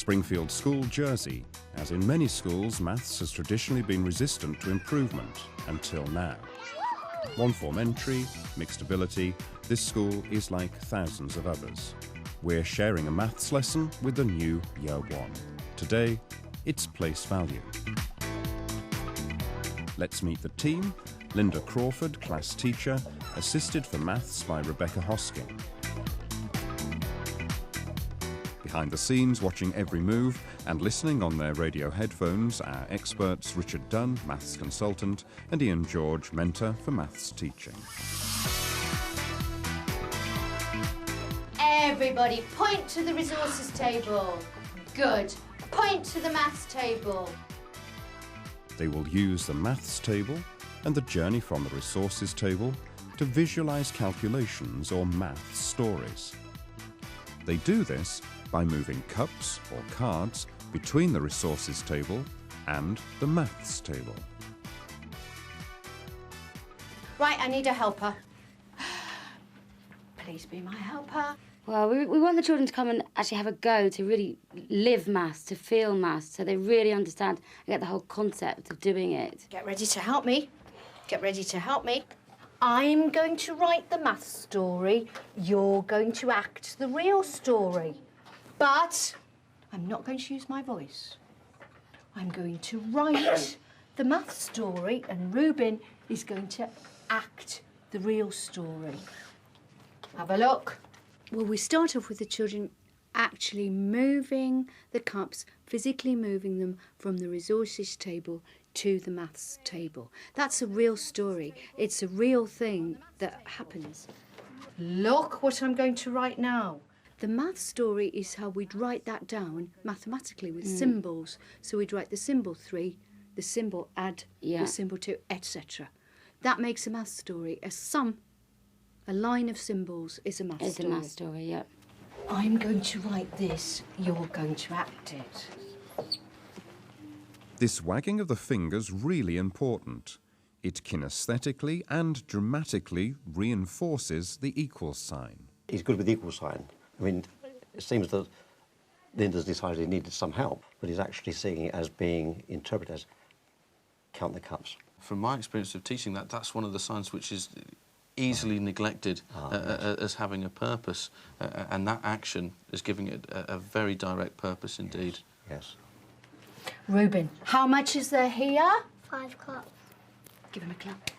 Springfield School, Jersey, as in many schools, maths has traditionally been resistant to improvement until now. One form entry, mixed ability, this school is like thousands of others. We're sharing a maths lesson with the new Year 1. Today, it's place value. Let's meet the team. Linda Crawford, class teacher, assisted for maths by Rebecca Hosking. Behind the scenes, watching every move and listening on their radio headphones, our experts Richard Dunn, maths consultant, and Ian George, mentor for maths teaching. Everybody, point to the resources table. Good. Point to the maths table. They will use the maths table and the journey from the resources table to visualize calculations or maths stories. They do this by moving cups or cards between the resources table and the maths table. Right, I need a helper. Please be my helper. Well, we want the children to come and actually have a go, to really live maths, to feel maths, so they really understand and get the whole concept of doing it. Get ready to help me. Get ready to help me. I'm going to write the maths story. You're going to act the real story. But I'm not going to use my voice. I'm going to write the maths story and Ruben is going to act the real story. Have a look. Well, we start off with the children actually moving the cups, physically moving them from the resources table to the maths table. That's a real story. It's a real thing that happens. Look what I'm going to write now. The maths story is how we'd write that down mathematically with symbols. So we'd write the symbol 3, the symbol add, the symbol 2, etc. That makes a maths story. A line of symbols is a maths story. It's a maths story, yeah. I'm going to write this. You're going to act it. This wagging of the finger's really important. It kinesthetically and dramatically reinforces the equal sign. He's good with the equal sign. I mean, it seems that Linda's decided he needed some help, but he's actually seeing it as being interpreted as count the cups. From my experience of teaching that, that's one of the signs which is easily neglected as having a purpose, and that action is giving it a very direct purpose indeed. Yes. Ruben, how much is there here? 5 cups. Give him a clap.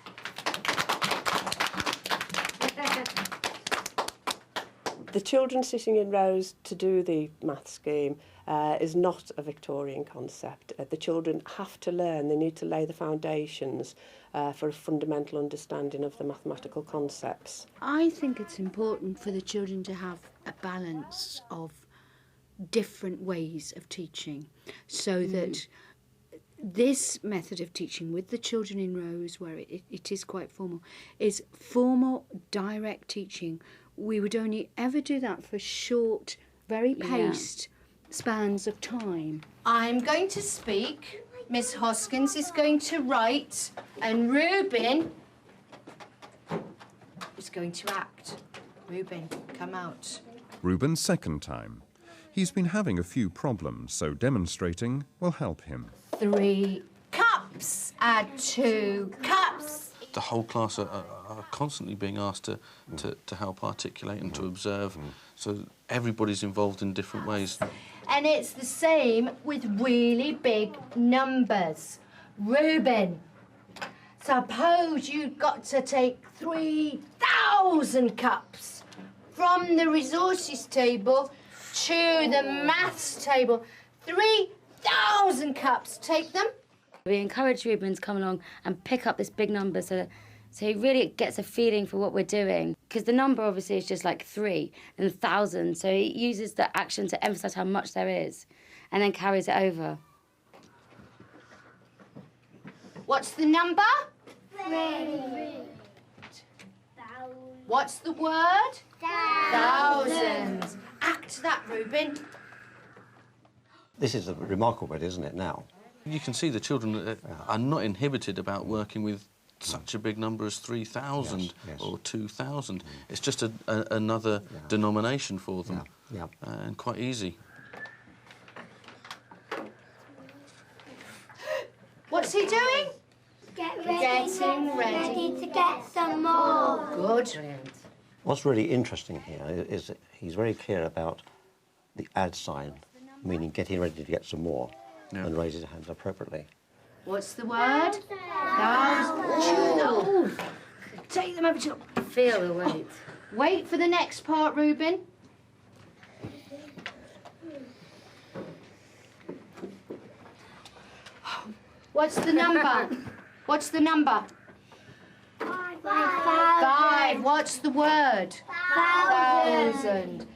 The children sitting in rows to do the maths game is not a Victorian concept. The children have to learn, they need to lay the foundations for a fundamental understanding of the mathematical concepts. I think it's important for the children to have a balance of different ways of teaching, so that this method of teaching with the children in rows, where it is quite formal, is formal, direct teaching. We would only ever do that for short, very paced spans of time. I'm going to speak, Miss Hoskins is going to write, and Ruben is going to act. Ruben, come out. Ruben's second time. He's been having a few problems, so demonstrating will help him. 3 cups, add 2 cups. The whole class are constantly being asked to help articulate and to observe, so everybody's involved in different ways. And it's the same with really big numbers. Ruben, suppose you've got to take 3,000 cups from the resources table to the maths table. 3,000 cups. Take them. We encourage Ruben to come along and pick up this big number so he really gets a feeling for what we're doing. Because the number obviously is just like 3 and 1,000, so he uses the action to emphasise how much there is and then carries it over. What's the number? 3. What's the word? Thousands. Act that, Ruben. This is a remarkable bit, isn't it, now? You can see the children are not inhibited about working with such a big number as 3,000 or 2,000. It's just another denomination for them, and quite easy. Some more. Good. Brilliant. What's really interesting here is that he's very clear about the add sign, meaning getting ready to get some more, and raise his hand appropriately. What's the word? Thousand. Take them over to... Feel the weight. Wait for the next part, Reuben. What's the number? What's the number? 5. What's the word? 1,000.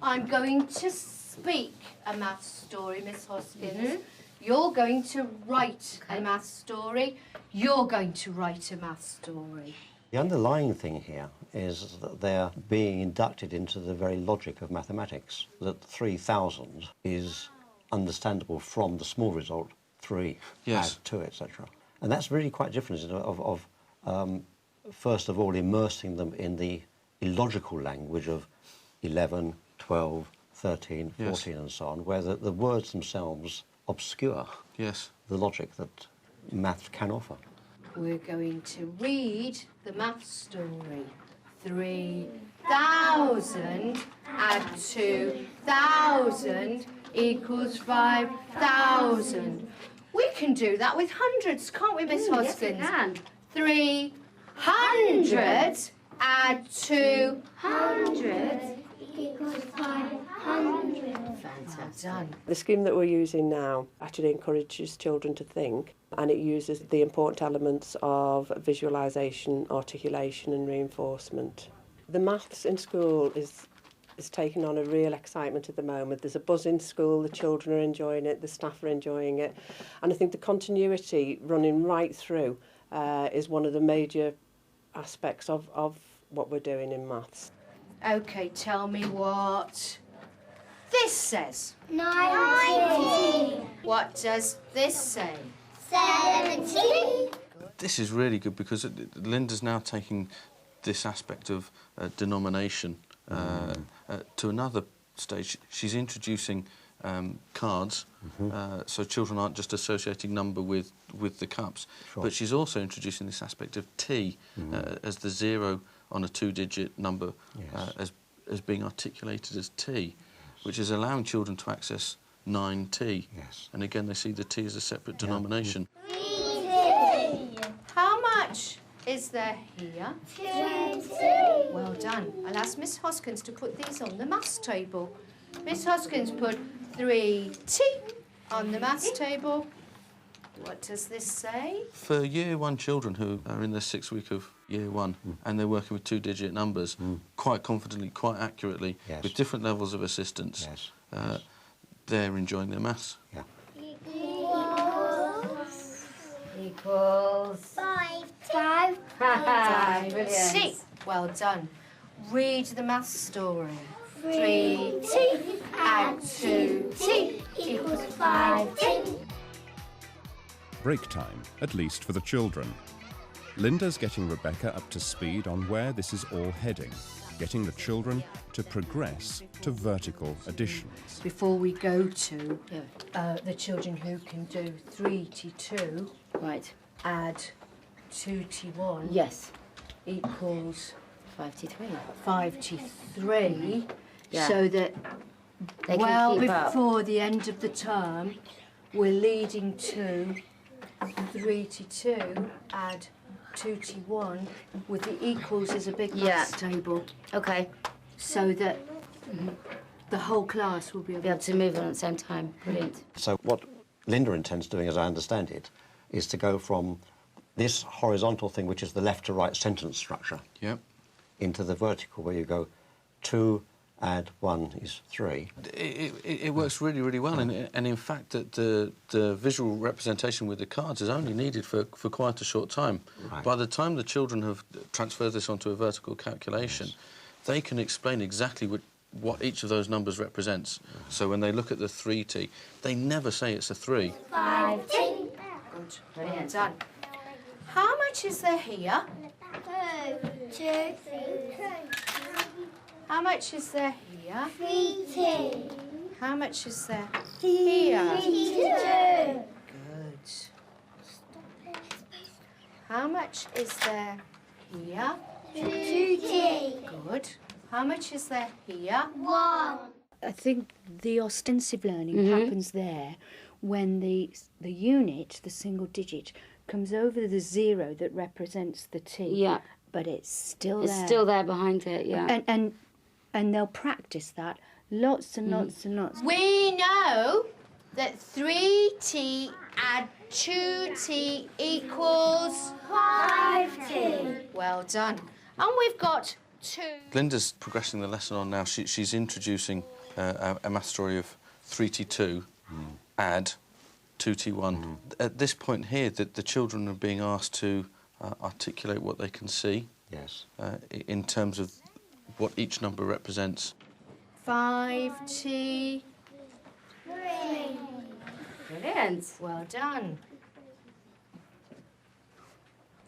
I'm going to speak a maths story, Miss Hoskins. You're going to write a maths story. You're going to write a maths story. The underlying thing here is that they're being inducted into the very logic of mathematics, that 3,000 is understandable from the small result, 3, Yes. add 2, etc. And that's really quite different of first of all, immersing them in the illogical language of 11, 12, 13, 14 and so on, where the words themselves obscure the logic that maths can offer. We're going to read the maths story. 3,000 add 2,000 equals 5,000. We can do that with hundreds, can't we, Miss Hoskins? Yes, we can. 300 add 200 Equals 500. done. The scheme that we're using now actually encourages children to think, and it uses the important elements of visualisation, articulation and reinforcement. The maths in school is taking on a real excitement at the moment. There's a buzz in school, the children are enjoying it, the staff are enjoying it, and I think the continuity running right through is one of the major aspects of what we're doing in maths. OK, tell me what this says. 90. What does this say? 70. This is really good because Linda's now taking this aspect of denomination to another stage. She's introducing cards, so children aren't just associating number with the cups, but she's also introducing this aspect of T as the 0 on a 2-digit number as being articulated as T, which is allowing children to access 9T. And again, they see the T as a separate denomination. 20. How much is there here? 20. Well done. I'll ask Miss Hoskins to put these on the maths table. Miss Hoskins put 3T on the maths table. What does this say? For Year 1 children who are in their 6th week of Year 1 and they're working with 2-digit numbers quite confidently, quite accurately, with different levels of assistance, they're enjoying their maths. Equals 5. Brilliant. C. Well done. Read the maths story. 3T add 2T Equals 5T. Break time, at least for the children. Linda's getting Rebecca up to speed on where this is all heading, getting the children to progress to vertical additions. Before we go to the children who can do 3T2, Right. add 2T1 Yes. equals 5T3. 5T3, Yeah. so that They well can keep up. before the end of the term, we're leading to 3T2, add 2T1, with the equals as a big maths table, Okay. so that the whole class will be Be able able to move on at the same time. Brilliant. So what Linda intends doing, as I understand it, is to go from this horizontal thing, which is the left to right sentence structure, into the vertical, where you go 2 add 1 is 3. It works really, really well, and in fact, the visual representation with the cards is only needed for quite a short time. Right. By the time the children have transferred this onto a vertical calculation, they can explain exactly what each of those numbers represents. So when they look at the 3T, they never say it's a 3. 5T. Good. Well done. How much is there here? 2. How much is there here? 3T. How much is there here? 2. Good. How much is there here? 2T. Good. How much is there here? 1. I think the ostensive learning happens there when the unit, the single digit, comes over the 0 that represents the T. Yeah. But it's still It's there. still there behind it, yeah. And they'll practice that lots and lots and lots. We know that 3T add 2T equals 5T. well done. And we've got 2. Linda's progressing the lesson on now. She's introducing a math story of 3T2, add 2T1. At this point here, the children are being asked to articulate what they can see. Yes. In terms of what each number represents. 5T. 3. Brilliant. Well done.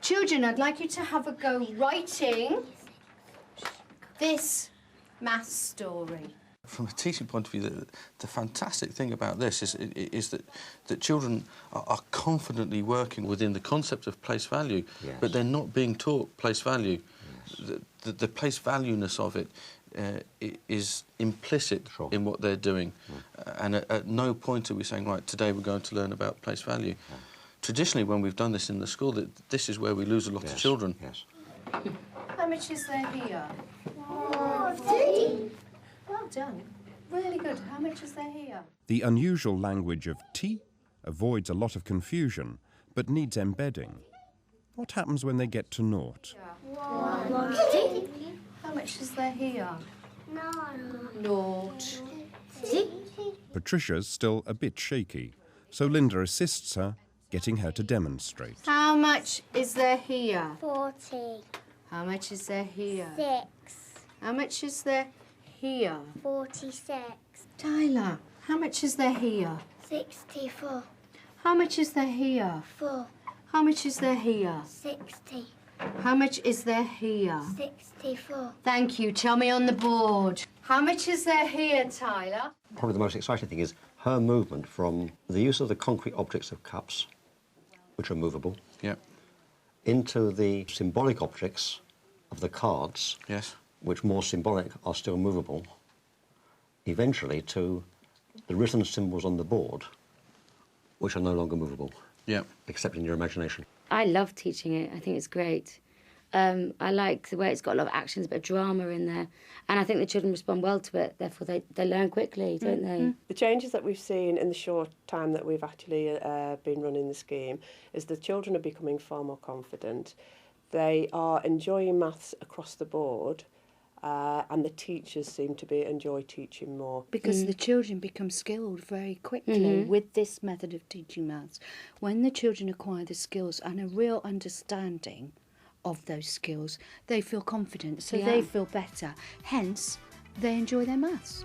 Children, I'd like you to have a go writing this math story. From a teaching point of view, the fantastic thing about this is that children are confidently working within the concept of place value, yes. but they're not being taught place value. Yes. The place valueness of it is implicit Sure. in what they're doing. And at no point are we saying, right, today we're going to learn about place value. Yeah. Traditionally, when we've done this in the school, this is where we lose a lot of children. Yes. How much is there here? 40. Well done. Really good. How much is there here? The unusual language of T avoids a lot of confusion, but needs embedding. What happens when they get to naught? 1T. How much is there here? 9. Naught. T. Patricia's still a bit shaky, so Linda assists her, getting her to demonstrate. How much is there here? 40. How much is there here? 6. How much is there here? 46. Tyler, how much is there here? 64. How much is there here? 4. How much is there here? 60. How much is there here? 64. Thank you. Tell me on the board. How much is there here, Tyler? Probably the most exciting thing is her movement from the use of the concrete objects of cups, which are movable, Yeah. into the symbolic objects of the cards, Yes. which more symbolic are still movable, eventually to the written symbols on the board, which are no longer movable, Yeah. except in your imagination. I love teaching it. I think it's great. I like the way it's got a lot of actions, a bit of drama in there. And I think the children respond well to it. Therefore, they learn quickly, don't they? The changes that we've seen in the short time that we've actually been running the scheme is the children are becoming far more confident. They are enjoying maths across the board, and the teachers seem to enjoy teaching more. Because the children become skilled very quickly with this method of teaching maths. When the children acquire the skills and a real understanding of those skills, they feel confident, so Yeah. they feel better. Hence, they enjoy their maths.